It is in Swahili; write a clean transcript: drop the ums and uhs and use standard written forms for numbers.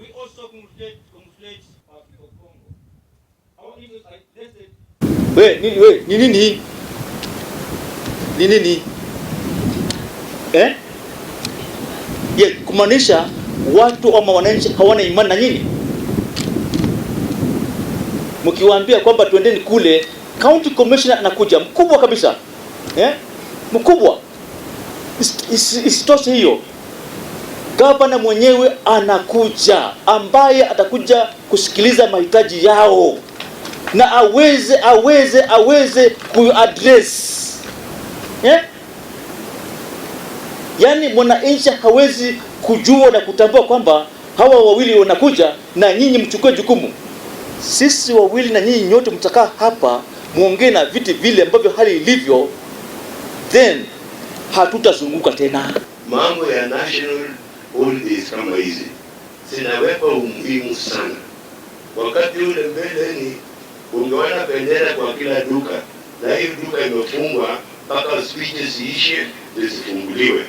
We also congratulate our people of Congo. Our leaders are listed. Nini? Kumaanisha watu ama wananchi hawana imani na nyinyi. Mkiwaambia kwamba tuendeni kule, county commissioner anakuja mkubwa kabisa. Mkubwa. Isitoshe hiyo. Gavana mwenyewe anakuja ambaye atakuja kusikiliza mahitaji yao na aweze kuaddress. Yaani mwananchi hawezi kujua na kutambua kwamba hawa wawili wanakuja na nyinyi mchukue jukumu. Sisi wawili na nyinyi nyote mtakaa hapa muongee na viti vile ambavyo hali ilivyo, then hatutazunguka tena. Mambo ya national holidays kama hizi zinaweka umuhimu sana. Wakati ule mbeleni ungeona bendera kwa kila duka, na hiyo duka imefungwa mpaka speeches ziishe zifunguliwe.